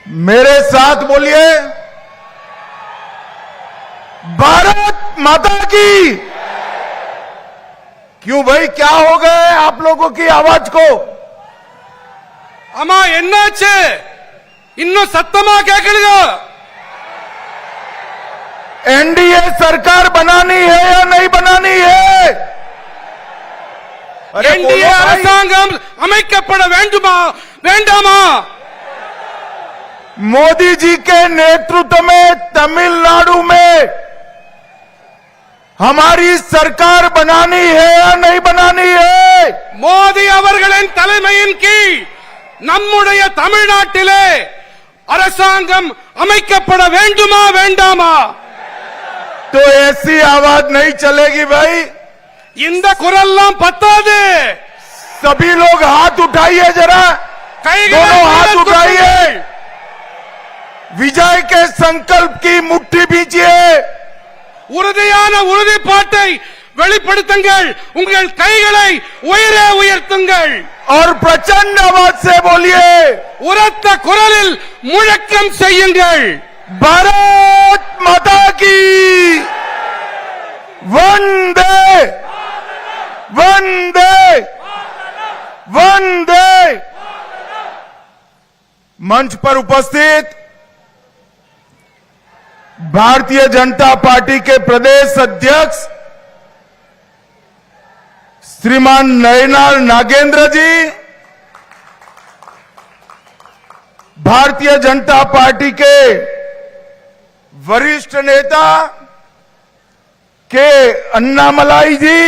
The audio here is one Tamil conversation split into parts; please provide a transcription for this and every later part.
मेरे साथ बोलिए, भारत माता की। क्यों भाई, क्या हो गए आप लोगों की आवाज को? अम्मा एन्नाச்சு இன்னும் சத்தமா கேட்கலையா? एनडीए सरकार बनानी है या नहीं बनानी है? एनडीए அரசாங்கம் அமைக்கப்பட வேண்டுமா வேண்டாமா? मोदी जी के नेतृत्व में तमिलनाडु में हमारी सरकार बनानी है या नहीं बनानी है? மோடி அவர்களின் தலைமையின் கீழ் நம்முடைய தமிழ்நாட்டிலே அரசாங்கம் அமைக்கப்பட வேண்டுமா வேண்டாமா? तो ऐसी आवाज नहीं चलेगी भाई। இந்த குரல்லாம் பத்தாது। सभी लोग हाथ उठाइए, जरा दोनों हाथ उठाइए, विजय के संकल्प की मुट्ठी बीजिए, உறுதியான உறுதிப்பாட்டை வெளிப்படுத்துங்கள், உங்கள் கைகளை உயரே உயர்த்துங்கள் और प्रचंड आवाज से बोलिए, உரத்த குரலில் முழக்கம் செய்யுங்கள், भारत माता की वंदे वंदे वंदे। मंच पर उपस्थित भारतीय जनता पार्टी के प्रदेश अध्यक्ष श्रीमान नयनार नागेंद्र जी, भारतीय जनता पार्टी के वरिष्ठ नेता के अन्नामलाई जी,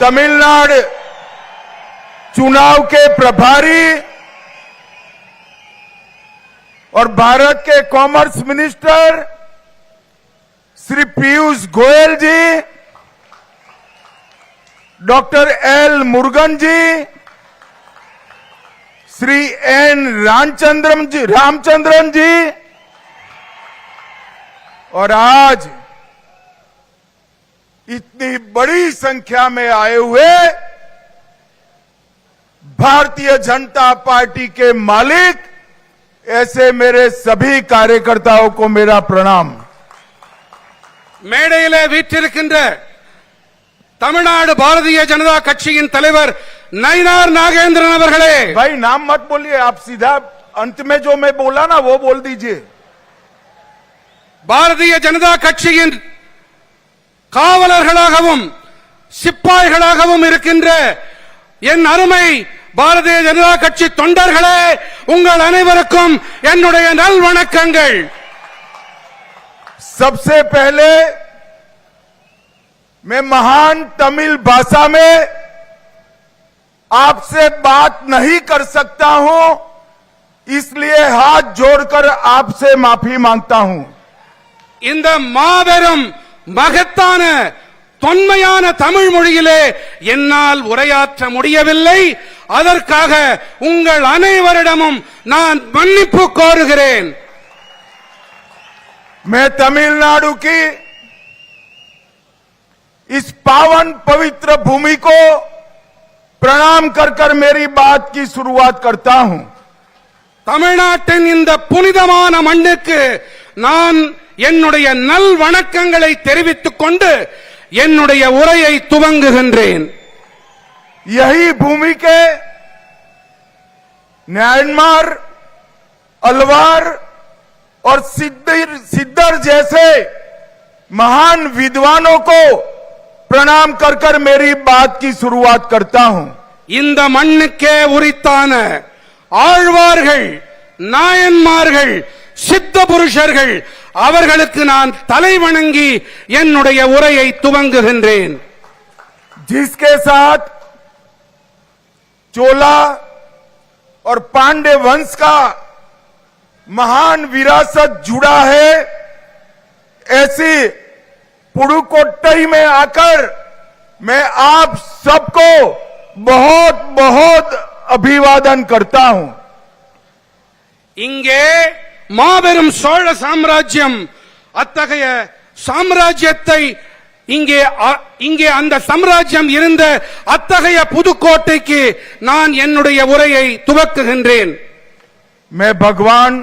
तमिलनाडु चुनाव के प्रभारी और भारत के कॉमर्स मिनिस्टर श्री पीयूष गोयल जी, डॉक्टर एल मुरुगन जी, श्री एन रामचंद्रन जी, और आज इतनी बड़ी संख्या में आए हुए भारतीय जनता पार्टी के मालिक, ऐसे मेरे सभी कार्यकर्ताओं को मेरा प्रणाम। மேடையிலே வீற்றிருக்கின்ற தமிழ்நாடு பாரதிய ஜனதா கட்சியின் தலைவர் நயினார் நாகேந்திரன் அவர்களே। भाई नाम मत बोलिए, आप सीधा अंत में जो मैं बोला ना वो बोल दीजिए। பாரதிய ஜனதா கட்சியின் காவலர்களாகவும் சிப்பாய்களாகவும் இருக்கின்ற என் அருமை பாரதிய ஜனதா கட்சி தொண்டர்களே, உங்கள் அனைவருக்கும் என்னுடைய நல்வணக்கங்கள்। सबसे पहले मैं महान तमिल भाषा में आपसे बात नहीं कर सकता हूं, इसलिए हाथ जोड़कर आपसे माफी मांगता हूं। இந்த மாபெரும் மகத்தான தொன்மையான தமிழ் மொழியிலே என்னால் உரையாற்ற முடியவில்லை, அதற்காக உங்கள் அனைவரிடமும் நான் மன்னிப்பு கோருகிறேன்। मैं तमिलनाडु की इस पावन पवित्र भूमि को प्रणाम कर कर मेरी बात की शुरुआत करता हूं। தமிழ்நாட்டின் இந்த புனிதமான மண்ணுக்கு நான் என்னுடைய நல் வணக்கங்களை தெரிவித்துக் கொண்டு என்னுடைய உரையை துவங்குகின்றேன்। यही भूमि के म्यांमार, अलवार और सिद्धर जैसे महान विद्वानों को प्रणाम कर कर मेरी बात की शुरुआत करता हूं। இந்த மண்ணுக்கே உரித்தான ஆழ்வார்கள், நாயன்மார்கள், சித்த புருஷர்கள் அவர்களுக்கு நான் தலை வணங்கி என்னுடைய உரையை துவங்குகின்றேன்। जिसके साथ चोला और पांडे वंश का महान विरासत जुड़ा है, ऐसी पुडुकोट्टई में आकर मैं आप सबको बहुत बहुत अभिवादन करता हूं। இங்கே மாபெரும் சோழ சாம்ராஜ்யம், அத்தகைய சாம்ராஜ்யத்தை இங்கே அந்த சாம்ராஜ்யம் இருந்த அத்தகைய புதுக்கோட்டைக்கு நான் என்னுடைய உரையை துவக்குகின்றேன். मैं भगवान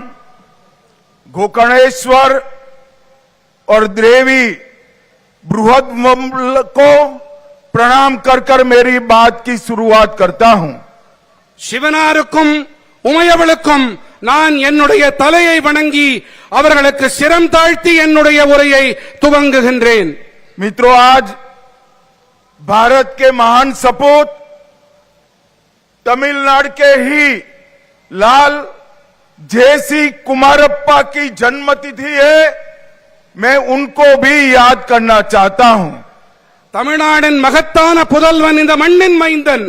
गोकर्णेश्वर और देवी बृहद को प्रणाम कर कर मेरी बात की शुरुआत करता हूं. சிவனாருக்கும் உமையவளுக்கும் நான் என்னுடைய தலையை வணங்கி அவர்களுக்கு சிரம் தாழ்த்தி என்னுடைய உரையை துவங்குகின்றேன். मित्रों, आज भारत के महान सपूत तमिलनाडु के ही लाल जेसी कुमारप्पा की जन्मतिथि है. मैं उनको भी याद करना चाहता हूं. தமிழ்நாட்டின் மகத்தான புதல்வன் இந்த மண்ணின் மைந்தன்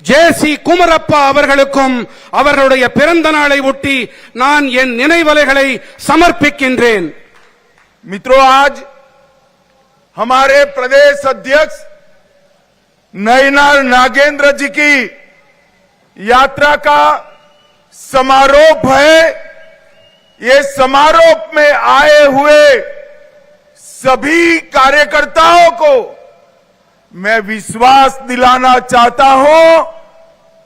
ஜேசி குமரப்பா அவர்களுக்கும் அவர்களுடைய பிறந்த நாளை ஒட்டி நான் என் நினைவலைகளை சமர்ப்பிக்கின்றேன். मित्रों, आज हमारे प्रदेश अध्यक्ष नयनार नागेंद्र जी की यात्रा का समारोह है. ये समारोह में आए हुए सभी कार्यकर्ताओं को मैं विश्वास दिलाना चाहता हूं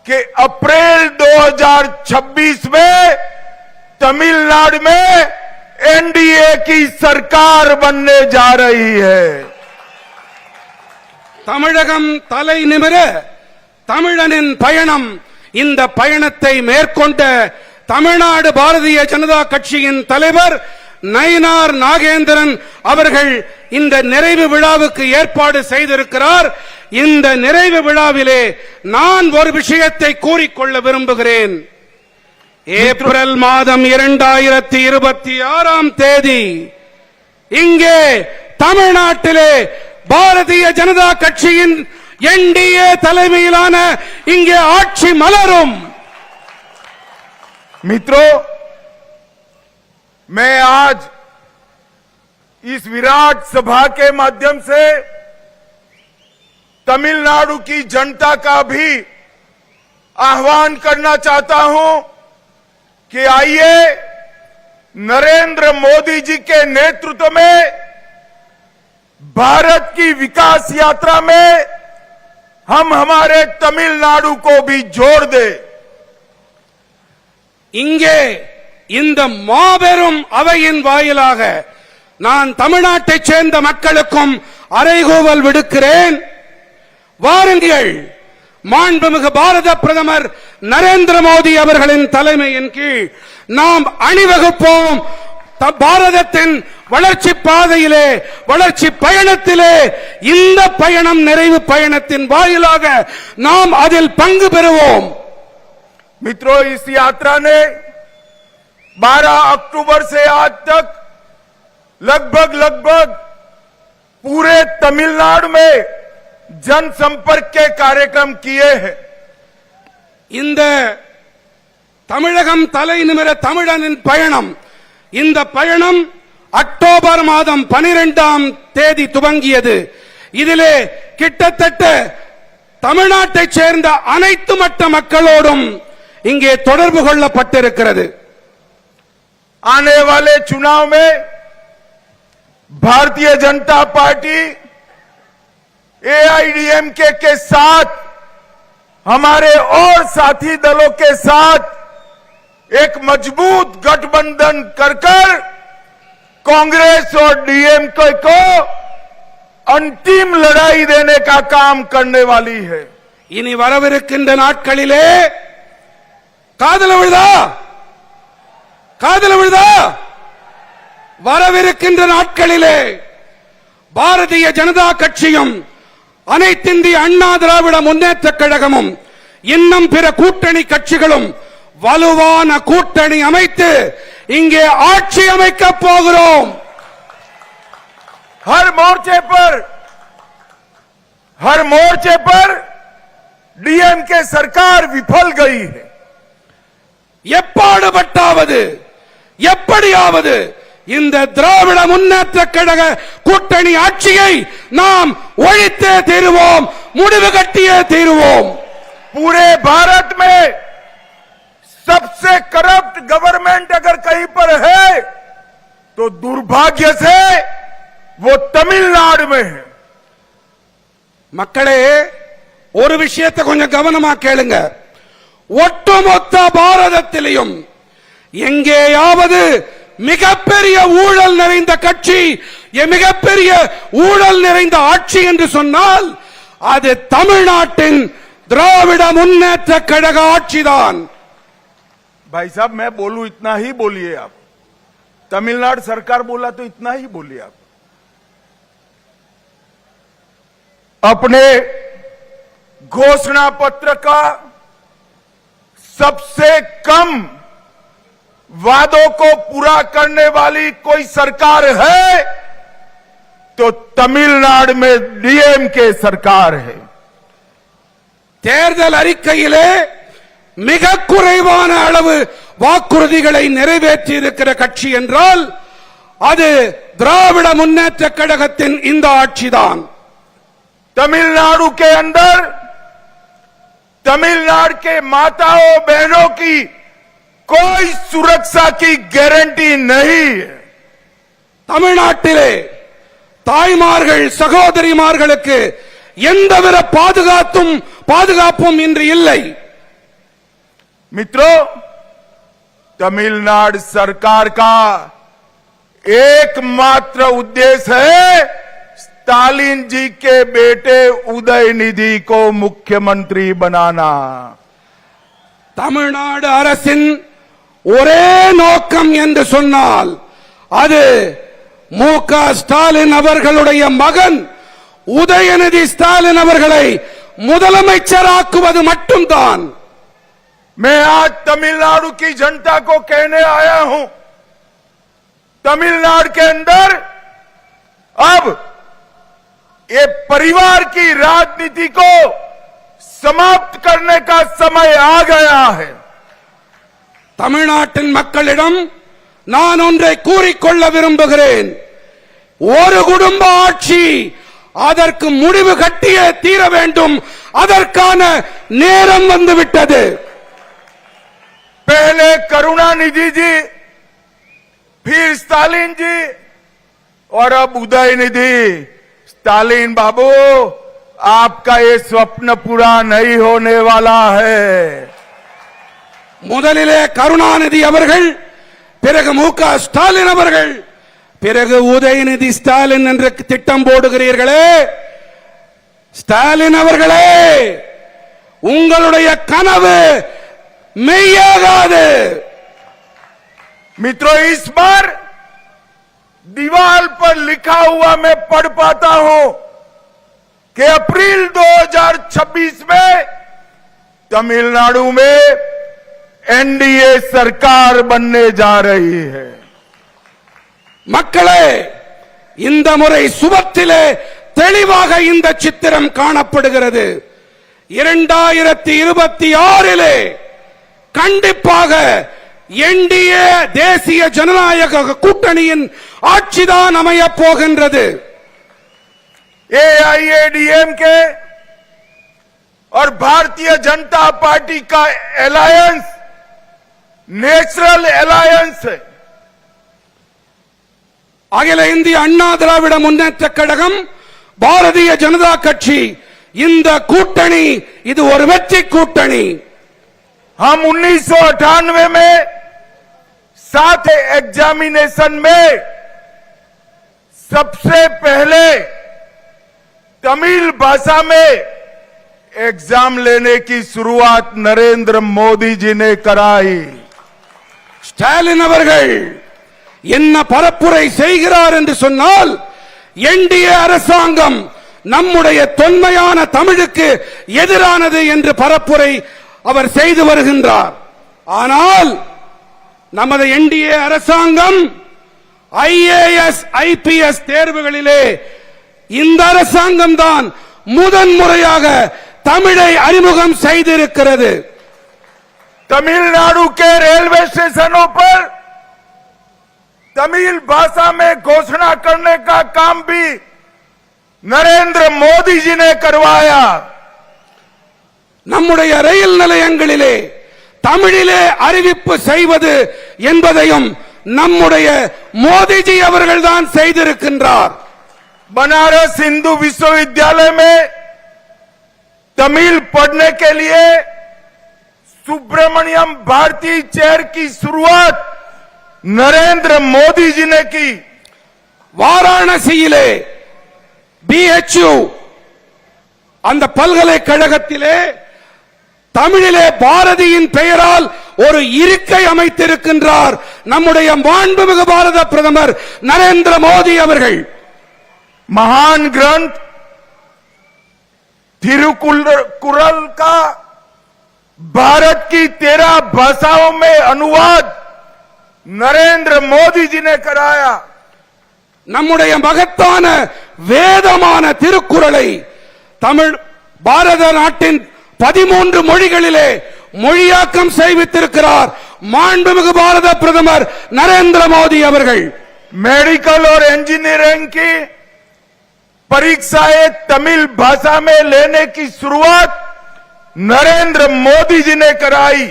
कि अप्रैल 2026 में तमिलनाडु में एनडीए की सरकार बनने जा रही है. தமிழகம் தலை நிமிர தமிழனின் பயணம். இந்த பயணத்தை மேற்கொண்ட தமிழ்நாடு பாரதிய ஜனதா கட்சியின் தலைவர் நயினார் நாகேந்திரன் அவர்கள் இந்த நிறைவு விழாவுக்கு ஏற்பாடு செய்திருக்கிறார். இந்த நிறைவு விழாவிலே நான் ஒரு விஷயத்தை கூறிக்கொள்ள விரும்புகிறேன். ஏப்ரல் மாதம் 2026 தேதி இங்கே தமிழ்நாட்டிலே பாரதிய ஜனதா கட்சியின் என்டிஏ தலைமையிலான இங்கே ஆட்சி மலரும். मित्रों, मैं आज इस विराट सभा के माध्यम से तमिलनाडु की जनता का भी आह्वान करना चाहता हूं कि आइए नरेंद्र मोदी जी के नेतृत्व में भारत की विकास यात्रा में हम हमारे तमिलनाडु को भी जोड़ दें. இங்கே இந்த மாபெரும் அவையின் வாயிலாக நான் தமிழ்நாட்டைச் சேர்ந்த மக்களுக்கும் அறைகூவல் விடுக்கிறேன். வாருங்கள், மாண்புமிகு பாரத பிரதமர் நரேந்திர மோடி அவர்களின் தலைமையின் கீழ் நாம் அணிவகுப்போம். பாரதத்தின் வளர்ச்சி பாதையிலே, வளர்ச்சி பயணத்திலே இந்த பயணம் நிறைவு பயணத்தின் வாயிலாக நாம் அதில் பங்கு பெறுவோம். मित्रों, इस यात्रा ने 12 अक्टूबर से आज तक लगभग पूरे तमिलनाडु में जनसंपर्क के कार्यक्रम किए हैं. இந்த தமிழகம் தலை நிமிர தமிழனின் பயணம், இந்த பயணம் அக்டோபர் மாதம் 12ஆம் தேதி துவங்கியது. இதிலே கிட்டத்தட்ட தமிழ்நாட்டைச் சேர்ந்த அனைத்து மட்ட மக்களோடும் இங்கே தொடர்பு கொள்ளப்பட்டிருக்கிறது. आने वाले चुनाव में भारतीय जनता पार्टी एआईडीएमके के साथ, हमारे और साथी दलों के साथ एक मजबूत गठबंधन कर कांग्रेस और डीएमके को अंतिम लड़ाई देने का काम करने वाली है. இனி வரவிருக்கின்ற நாட்களிலே காதல விழுதா வரவிருக்கின்ற நாட்களிலே பாரதிய ஜனதா கட்சியும் அனைத்திந்திய அண்ணா திராவிட முன்னேற்ற கழகமும் இன்னும் பிற கூட்டணி கட்சிகளும் வலுவான கூட்டணி அமைத்து இங்கே ஆட்சி அமைக்க போகிறோம். हर मोर्चे पर डीएमके सरकार विफल गई है. எப்பாடுபட்டாவது எப்படியாவது இந்த திராவிட முன்னேற்ற கழக கூட்டணி ஆட்சியை நாம் ஒழித்தே தீருவோம், முடிவு கட்டியே தீருவோம். पूरे भारत में सबसे करप्ट गवर्नमेंट अगर कहीं पर है तो दुर्भाग्य से वो तमिलनाडु में है. மக்களே, ஒரு விஷயத்தை கொஞ்சம் கவனமா கேளுங்க. ஒட்டுமொத்த பாரதத்திலையும் எங்கேயாவது மிகப்பெரிய ஊழல் நிறைந்த கட்சி, மிகப்பெரிய ஊழல் நிறைந்த ஆட்சி என்று சொன்னால் அது தமிழ்நாட்டின் திராவிட முன்னேற்ற கழக ஆட்சிதான். भाई साहब, मैं बोलूं इतना ही बोलिए आप. तमिलनाडु सरकार बोला तो इतना ही बोलिए आप. अपने घोषणा पत्र का सबसे कम वादों को पूरा करने वाली कोई सरकार है तो तमिलनाडु में डीएमके सरकार है. தேர்தல் அறிக்கையிலே மிக குறைவான அளவு வாக்குறுதிகளை நிறைவேற்றி இருக்கிற கட்சி என்றால் அது திராவிட முன்னேற்ற கழகத்தின் இந்த ஆட்சிதான். तमिलनाडु के अंदर तमिलनाडु के माताओं बहनों की कोई सुरक्षा की गारंटी नहीं है. தமிழ்நாட்டிலே தாய்மார்கள் சகோதரிமார்களுக்கு எந்தவித பாதுகாப்பும் இன்று இல்லை. मित्रों, तमिलनाडु सरकार का एकमात्र उद्देश्य है स्टालिन जी के बेटे उदयनिधि को मुख्यमंत्री बनाना. தமிழ்நாடு அரசின் ஒரே நோக்கம் என்று சொன்னால் அது மு.க. ஸ்டாலின் அவர்களுடைய மகன் உதயநிதி ஸ்டாலின் அவர்களை முதலமைச்சராக்குவது மட்டும்தான். मैं आज तमिलनाडु की जनता को कहने आया हूं, तमिलनाडु के अंदर अब ये परिवार की राजनीति को समाप्त करने का समय आ गया है. தமிழ்நாட்டின் மக்களிடம் நான் ஒன்றை கூறிக்கொள்ள விரும்புகிறேன். ஒரு குடும்ப ஆட்சி அதற்கு முடிவு கட்டியே தீர வேண்டும். அதற்கான நேரம் வந்துவிட்டது. पहले करुणानिधि जी, फिर स्टालिन जी और अब उदयनिधि. स्टालिन बाबू, आपका ये स्वप्न पूरा नहीं होने वाला है. முதலிலே கருணாநிதி அவர்கள், பிறகு மு.க. ஸ்டாலின் அவர்கள், பிறகு உதயநிதி ஸ்டாலின் என்று திட்டம் போடுகிறீர்களே. ஸ்டாலின் அவர்களே, உங்களுடைய கனவு மெய்யாகாது. मित्रों, इस बार दीवार पर लिखा हुआ मैं पढ़ पाता हूं कि अप्रैल 2026 में तमिलनाडु में एनडीए सरकार बनने जा रही है. மக்களே, இந்த முறை சுபத்திலே தெளிவாக இந்த சித்திரம் காணப்படுகிறது. 2026 கண்டிப்பாக என்டிஏ தேசிய ஜனநாயக கூட்டணியின் ஆட்சிதான் அமையப் போகின்றது. एआईएडीएमके और भारतीय जनता पार्टी का अलायंस नेचुरल अलायंस है. அகில இந்திய அண்ணா திராவிட முன்னேற்ற கழகம், பாரதிய ஜனதா கட்சி, இந்த கூட்டணி இது ஒரு வெற்றி கூட்டணி. हम 1998 में 7 एग्जामिनेशन में सबसे पहले तमिल भाषा में एग्जाम लेने की शुरुआत नरेंद्र मोदी जी ने कराई. ஸ்டாலின் அவர்கள் என்ன பரப்புரை செய்கிறார் என்று சொன்னால், என்டிஏ அரசாங்கம் நம்முடைய தொன்மையான தமிழுக்கு எதிரானது என்று பரப்புரை அவர் செய்து வருகின்றார். ஆனால் நமது என்டிஏ அரசாங்கம் ஐஏஎஸ் ஐபிஎஸ் தேர்வுகளிலே இந்த அரசாங்கம் தான் முதன்முறையாக தமிழை அறிமுகம் செய்திருக்கிறது. तमिलनाडु के रेलवे स्टेशनों पर तमिल भाषा में घोषणा करने का काम भी नरेंद्र मोदी जी ने करवाया. நம்முடைய ரயில் நிலையங்களிலே தமிழிலே அறிவிப்பு செய்வது என்பதையும் நம்முடைய மோடிஜி அவர்கள் தான் செய்திருக்கின்றார். बनारस हिंदू विश्वविद्यालय में तमिल पढ़ने के लिए सुब्रमण्यम भारती चेयर की शुरुआत नरेंद्र मोदी जी ने की। வாராணசியிலே BHU அந்த பல்கலைக்கழகத்திலே தமிழிலே பாரதியின் பெயரால் ஒரு இருக்கை அமைத்திருக்கின்றார் நம்முடைய மாண்புமிகு பாரத பிரதமர் நரேந்திர மோடி அவர்கள்। महान ग्रंथ तिरुकुरल का भारत की 13 भाषाओं में अनुवाद नरेंद्र मोदी जी ने कराया। நம்முடைய மகத்தான வேதமான திருக்குறளை தமிழ் பாரத நாட்டின் 13 மொழிகளிலே மொழியாக்கம் செய்வித்திருக்கிறார் மாண்புமிகு பாரத பிரதமர் நரேந்திர மோடி அவர்கள்। मेडिकल और इंजीनियरिंग की परीक्षाएं तमिल भाषा में लेने की शुरुआत नरेंद्र मोदी जी ने कराई।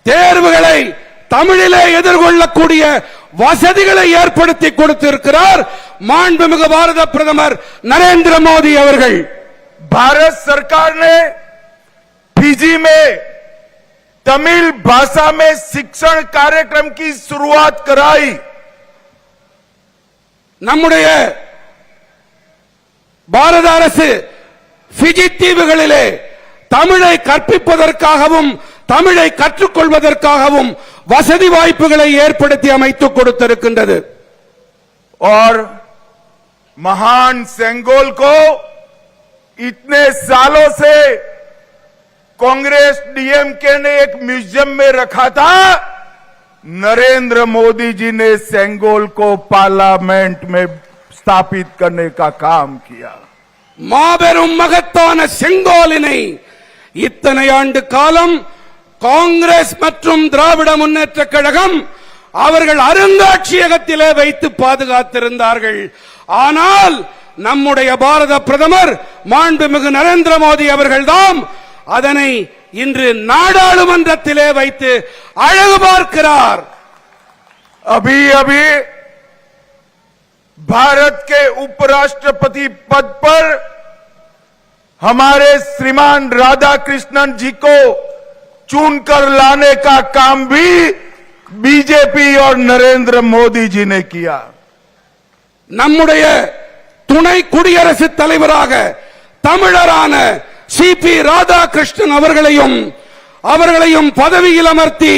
தேர்வுகளை தமிழிலே எதிர்கொள்ளக்கூடிய வசதிகளை ஏற்படுத்தி கொடுத்திருக்கிறார் மாண்புமிகு பாரத பிரதமர் நரேந்திர மோடி அவர்கள்। भारत सरकार ने फिजी में तमिल भाषा में शिक्षण कार्यक्रम की शुरुआत कराई। நம்முடைய பாரத அரசு பிஜி தீவுகளிலே தமிழை கற்பிப்பதற்காகவும் தமிழை கற்றுக்கொள்வதற்காகவும் வசதி வாய்ப்புகளை ஏற்படுத்தி அமைத்து கொடுத்திருக்கின்றது। और महान सेंगोल को इतने सालों से कांग्रेस डीएमके ने एक म्यूजियम में रखा था, नरेंद्र मोदी जी ने सेंगोल को पार्लियामेंट में स्थापित करने का काम किया। மாபெரும் மகத்தான செங்கோலினை இத்தனை ஆண்டு காலம் காங்கிரஸ் மற்றும் திராவிட முன்னேற்ற கழகம் அவர்கள் அருங்காட்சியகத்திலே வைத்து பாதுகாத்திருந்தார்கள்। ஆனால் நம்முடைய பாரத பிரதமர் மாண்புமிகு நரேந்திர மோடி அவர்கள்தான் அதனை இன்று நாடாளுமன்றத்திலே வைத்து அழகு பார்க்கிறார்। अभी अभी भारत के उपराष्ट्रपति पद पर हमारे श्रीमान राधा कृष्णन जी को चुनकर लाने का काम भी बीजेपी और नरेंद्र मोदी जी ने किया। நம்முடைய துணை குடியரசுத் தலைவராக தமிழரான சிபி ராதாகிருஷ்ணன் அவர்களையும் பதவியில் அமர்த்தி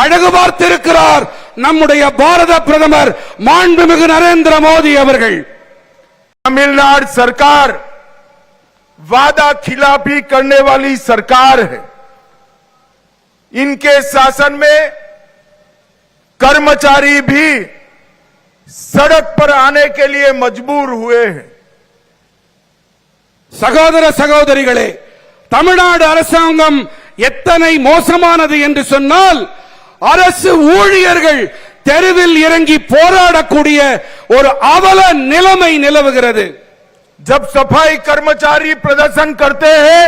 அழகு பார்த்திருக்கிறார் நம்முடைய பாரத பிரதமர் மாண்புமிகு நரேந்திர மோடி அவர்கள்। तमिलनाडु सरकार वादा खिलाफी करने वाली सरकार है। इनके शासन में कर्मचारी भी सड़क पर आने के लिए मजबूर हुए हैं। சகோதர சகோதரிகளே, தமிழ்நாடு அரசாங்கம் எத்தனை மோசமானது என்று சொன்னால் அரசு ஊழியர்கள் தெருவில் இறங்கி போராடக்கூடிய ஒரு அவல நிலைமை நிலவுகிறது। जब सफाई कर्मचारी प्रदर्शन करते हैं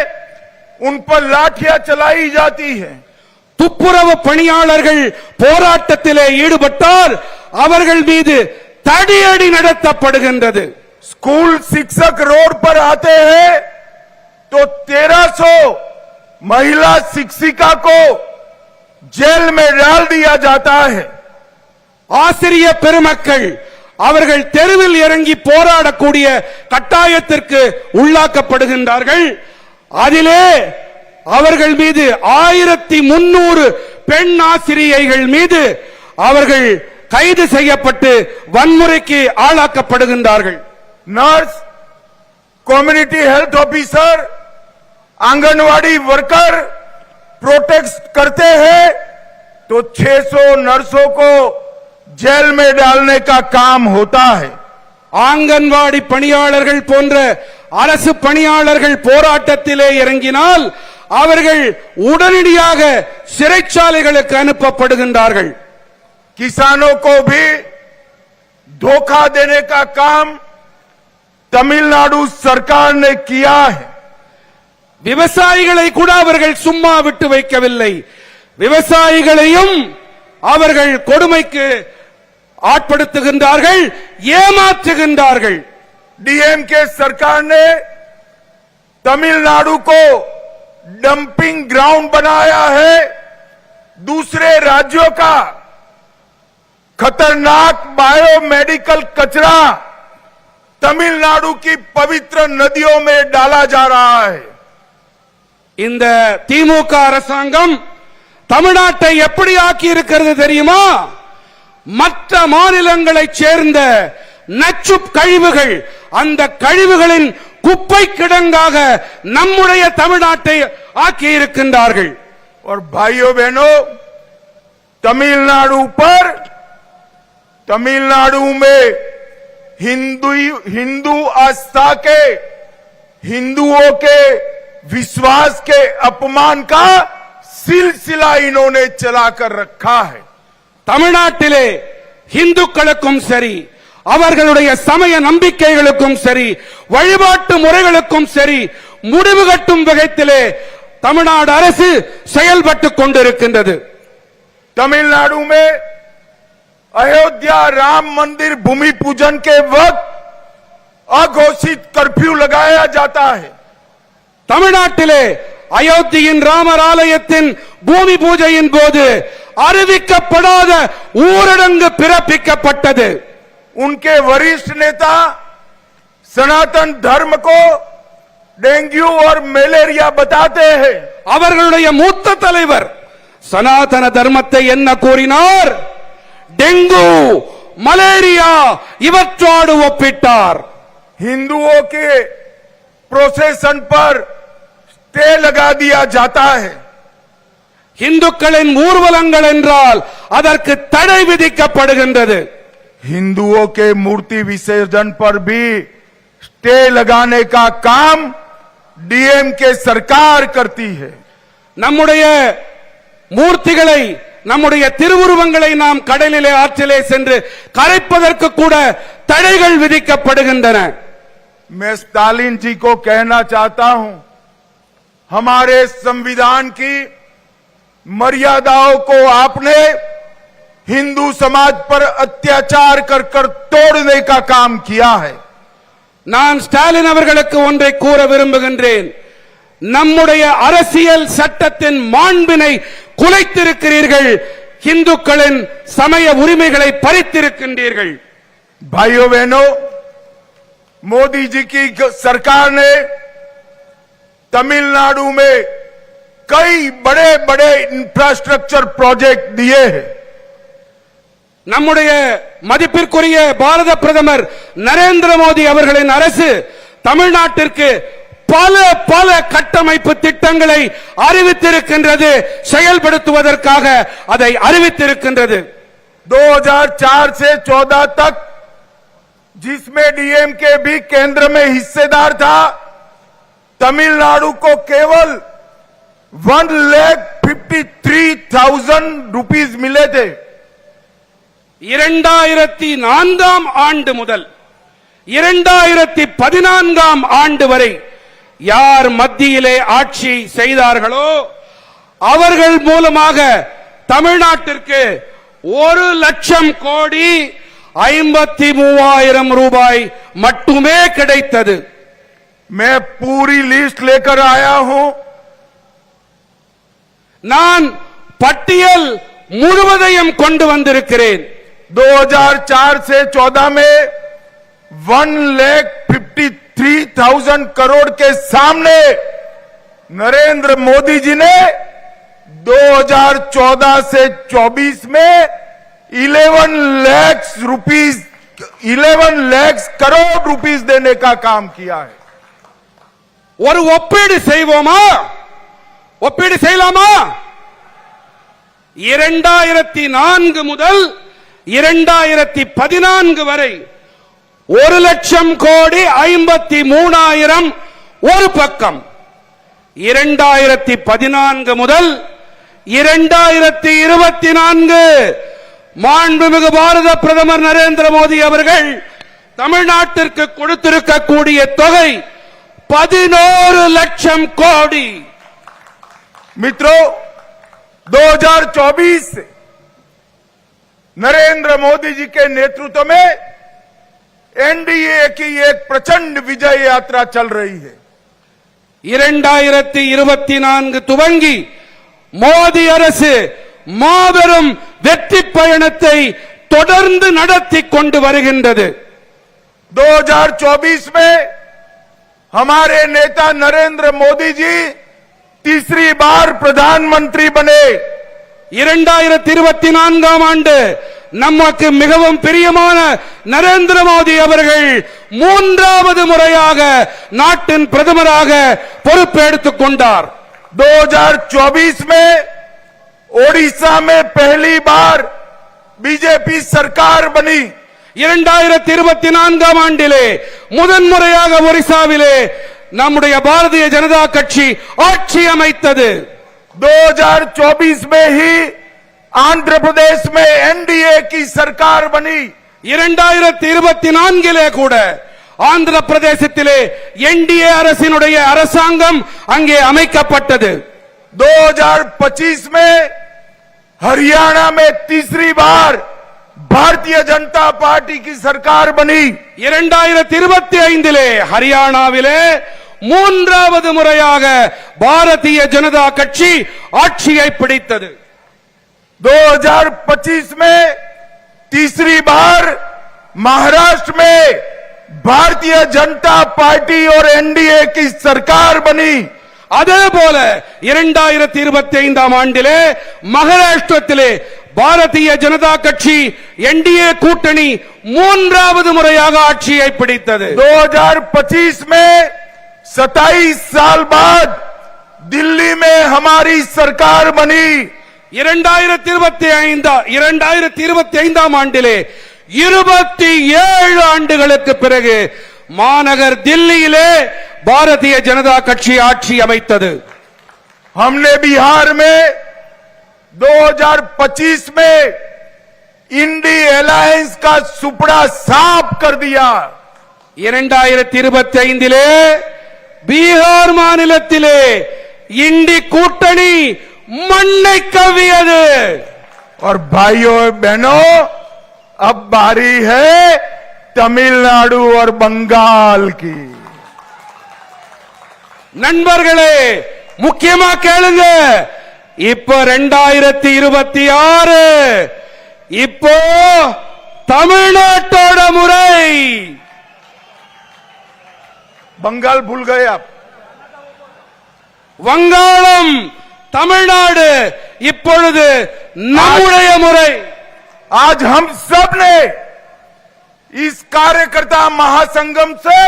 उन पर लाठियां चलाई जाती है। துப்புரவு பணியாளர்கள் போராட்டத்திலே ஈடுபட்டால் அவர்கள் மீது தடியடி நடத்தப்படுகின்றது। स्कूल शिक्षक रोड पर आते हैं तो 1300 महिला शिक्षिका को जेल में डाल दिया जाता है। ஆசிரிய பெருமக்கள் அவர்கள் தெருவில் இறங்கி போராடக்கூடிய கட்டாயத்திற்கு உள்ளாக்கப்படுகின்றார்கள்। அதிலே அவர்கள் மீது 1300 பெண் ஆசிரியைகள் மீது அவர்கள் கைது செய்யப்பட்டு வன்முறைக்கு ஆளாக்கப்படுகின்றார்கள்। Nurse, community health officer, anganwadi worker protest करते हैं तो 600 नर्सों को जेल में डालने का काम होता है। ஆங்கன்வாடி பணியாளர்கள் போன்ற அரசு பணியாளர்கள் போராட்டத்திலே இறங்கினால் அவர்கள் உடனடியாக சிறைச்சாலைகளுக்கு அனுப்பப்படுகின்றார்கள்। किसानों को भी धोखा देने का काम तमिलनाडु सरकार ने किया है। விவசாயிகளை கூட அவர்கள் சும்மா விட்டு வைக்கவில்லை। விவசாயிகளையும் அவர்கள் கொடுமைக்கு ஆட்படுத்துகின்றார்கள், ஏமாற்றுகின்றார்கள்। डीएमके सरकार ने तमिलनाडु को डंपिंग ग्राउंड बनाया है दूसरे राज्यों का खतरनाक बायोमेडिकल कचरा तमिलनाडु की पवित्र नदियों में डाला जा रहा है। இந்த திமுக அரசாங்கம் தமிழ்நாட்டை எப்படி ஆக்கி இருக்கிறது தெரியுமா? மற்ற மாநிலங்களைச் சேர்ந்த நச்சு கழிவுகள், அந்த கழிவுகளின் குப்பை கிடங்காக நம்முடைய தமிழ்நாட்டை ஆக்கி இருக்கின்றார்கள்। और भाइयों बहनों, तमिलनाडु में हिंदू आस्था के, हिंदुओं के विश्वास के अपमान का सिलसिला इन्होंने चलाकर रखा है। தமிழ்நாட்டிலே இந்துக்களுக்கும் சரி, அவர்களுடைய சமய நம்பிக்கைகளுக்கும் சரி, வழிபாட்டு முறைகளுக்கும் சரி முடிவு கட்டும் வகையிலே தமிழ்நாடு அரசு செயல்பட்டுக் கொண்டிருக்கின்றது। तमिलनाडु में अयोध्या राम मंदिर भूमि पूजन के वक्त अघोषित कर्फ्यू लगाया जाता है। தமிழ்நாட்டிலே அயோத்தியின் ராமர் ஆலயத்தின் பூமி பூஜையின் போது அறிவிக்கப்படாத ஊரடங்கு பிறப்பிக்கப்பட்டது। उनके वरिष्ठ नेता सनातन धर्म को डेंगू और मलेरिया बताते हैं। அவர்களுடைய மூத்த தலைவர் சனாதன தர்மத்தை என்ன கூறினார்? டெங்கு, மலேரியா இவற்றோடு ஒப்பிட்டார்। हिंदुओं के प्रोसेशन पर स्टे लगा दिया जाता है। இந்துக்களின் ஊர்வலங்கள் என்றால் அதற்கு தடை விதிக்கப்படுகின்றது। हिंदुओं के मूर्ति विसर्जन पर भी स्टे लगाने का काम डीएमके सरकार करती है। நம்முடைய மூர்த்திகளை, நம்முடைய திருவுருவங்களை நாம் கடலிலே ஆற்றிலே சென்று கரைப்பதற்கு கூட தடைகள் விதிக்கப்படுகின்றன। मैं स्टालिन जी को कहना चाहता हूं, हमारे संविधान की मर्यादाओं को आपने हिंदू समाज पर अत्याचार कर कर तोड़ने का काम किया है। நான் ஸ்டாலின் அவர்களுக்கு ஒன்றை கூற விரும்புகின்றேன்। நம்முடைய அரசியல் சட்டத்தின் மாண்பினை குலைத்திருக்கிறீர்கள், இந்துக்களின் சமய உரிமைகளை பறித்திருக்கின்றீர்கள்। भाइयों बहनों, मोदी जी की सरकार ने तमिलनाडु में कई बड़े बड़े इंफ्रास्ट्रक्चर प्रोजेक्ट दिए हैं। நம்முடைய மதிப்பிற்குரிய பாரத பிரதமர் நரேந்திர மோடி அவர்களின் அரசு தமிழ்நாட்டிற்கு பல பல கட்டமைப்பு திட்டங்களை அறிவித்திருக்கின்றது, செயல்படுத்துவதற்காக அதை அறிவித்திருக்கின்றது। 2004 से 14 तक जिसमें डीएमके भी केंद्र में हिस्सेदार था, तमिलनाडु को केवल 1,53,000 रुपीस मिले थे। 2004 ஆண்டு முதல் 2014 ஆண்டு வரை யார் மத்தியிலே ஆட்சி செய்தார்களோ அவர்கள் மூலமாக தமிழ்நாட்டிற்கு 1,00,000 கோடி 53,000 ரூபாய் மட்டுமே கிடைத்தது। मैं पूरी लिस्ट लेकर आया हूं। நான் பட்டியல் முழுவதையும் கொண்டு வந்திருக்கிறேன்। 2004 से 14 में 1,53,000 करोड़ के सामने नरेंद्र मोदी जी ने 2014 से 24 में 11 लाख करोड़ रुपीस देने का काम किया है। ஒரு ஒப்பீடு செய்வோமா? ஒப்பீடு செய்யலாமா? 2004 முதல் 2014 வரை 1,00,000 கோடி 53,000 ஒரு பக்கம், 2014 முதல் 2024 மாண்புமிகு பாரத பிரதமர் நரேந்திர மோடி அவர்கள் தமிழ்நாட்டிற்கு கொடுத்திருக்கக்கூடிய தொகை 11 லட்சம் கோடி। मित्रों, 2024 से नरेंद्र मोदी जी के नेतृत्व में एनडीए की एक प्रचंड विजय यात्रा चल रही है। 2024 துவங்கி மோடி அரசு மாபெரும் வெற்றி பயணத்தை தொடர்ந்து நடத்தி கொண்டு வருகின்றது. 2024 में हमारे नेता नरेंद्र मोदी जी तीसरी बार प्रधानमंत्री बने. 2024 ஆண்டு நமக்கு மிகவும் பிரியமான நரேந்திர மோடி அவர்கள் மூன்றாவது முறையாக நாட்டின் பிரதமராக பொறுப்பெடுத்துக் கொண்டார். 2024 में ओडिशा में पहली बार बीजेपी सरकार बनी. 2024 ஆண்டிலே முதன்முறையாக ஒரிசாவிலே நம்முடைய பாரதிய ஜனதா கட்சி ஆட்சி அமைத்தது. 2024 में ही आंध्र प्रदेश में एनडीए की सरकार बनी. 2024 கூட ஆந்திர பிரதேசத்திலே என்டிஏ அரசினுடைய அரசாங்கம் அங்கே அமைக்கப்பட்டது. 2025 में हरियाणा में तीसरी बार भारतीय जनता पार्टी की सरकार बनी. 2025 ஹரியானாவிலே மூன்றாவது முறையாக பாரதிய ஜனதா கட்சி ஆட்சியை பிடித்தது. 2025 में तीसरी बार महाराष्ट्र में भारतीय जनता पार्टी और एनडीए की सरकार बनी. அதே போல 2025 ஆண்டிலே மகாராஷ்டிரத்திலே பாரதிய ஜனதா கட்சி என்டிஏ கூட்டணி மூன்றாவது முறையாக ஆட்சியை பிடித்தது. 2025 में 27 साल बाद दिल्ली में हमारी सरकार बनी. 2025 ஆண்டிலே 27 ஆண்டுகளுக்கு பிறகு மாநகர் தில்லியிலே பாரதிய ஜனதா கட்சி ஆட்சி அமைத்தது. हमने बिहार में 2025 में इंडी अलायंस का सुपड़ा साफ कर दिया. 2025 பீகார் மாநிலத்திலே இண்டி கூட்டணி மண்ணை கவ்வியது. और भाइयों बहनों अब बारी है तमिलनाडु और बंगाल की. நண்பர்களே முக்கியமா கேளுங்க. இப்போ 2026 இப்போ தமிழ்நாட்டோட முறை. बंगाल भूल गए आप. வங்காளம் தமிழ்நாடு இப்பொழுது நம்முடைய முறை. आज हम सब ने इस कार्यकर्ता महासंगम से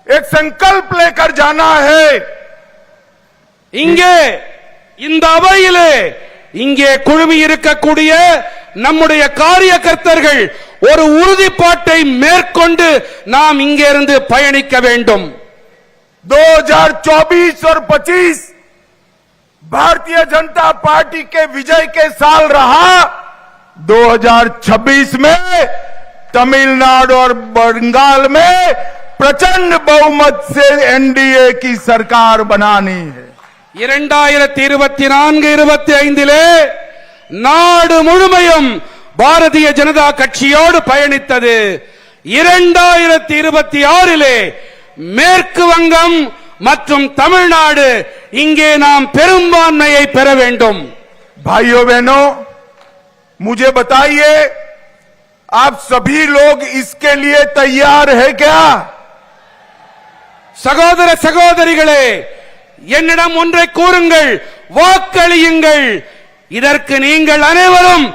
एक संकल्प लेकर जाना है. இங்கே இந்த அவையிலே இங்கே குழுமி இருக்கக்கூடிய நம்முடைய காரியகர்த்தர்கள் ஒரு உறுதிப்பாட்டை மேற்கொண்டு நாம் இங்கிருந்து பயணிக்க வேண்டும். 2024 और 25 भारतीय जनता पार्टी के विजय के साल रहा. 2026 में तमिलनाडु और बंगाल में प्रचंड बहुमत से एनडीए की सरकार बनानी है. 2024-25 நாடு முழுமையும் பாரதிய ஜனதா கட்சியோடு பயணித்தது. 2026 மேற்கு வங்கம் மற்றும் தமிழ்நாடு இங்கே நாம் பெரும்பான்மையை பெற வேண்டும். भाइयों बहनों मुझे बताइए आप सभी लोग इसके लिए तैयार है क्या? சகோதர சகோதரிகளே என்னிடம் ஒன்றை கூறுங்கள், வாக்களியுங்கள். இதற்கு நீங்கள் அனைவரும்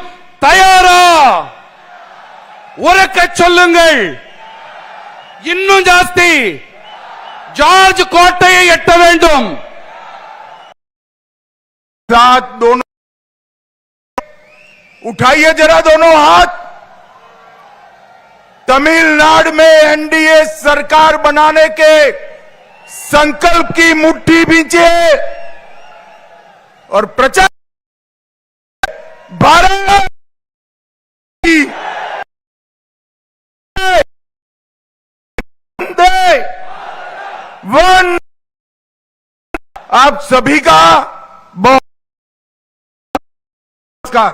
தயாரா? உரக்க சொல்லுங்கள். இன்னும் ஜாஸ்தி. ஜார்ஜ் கோட்டையை எட்ட வேண்டும். साथ दोनों उठाइए जरा दोनों हाथ. तमिलनाडु में एनडीए सरकार बनाने के संकल्प की मुट्ठी भींचे और प्रचार भारत वन. आप सभी का बहुत नमस्कार.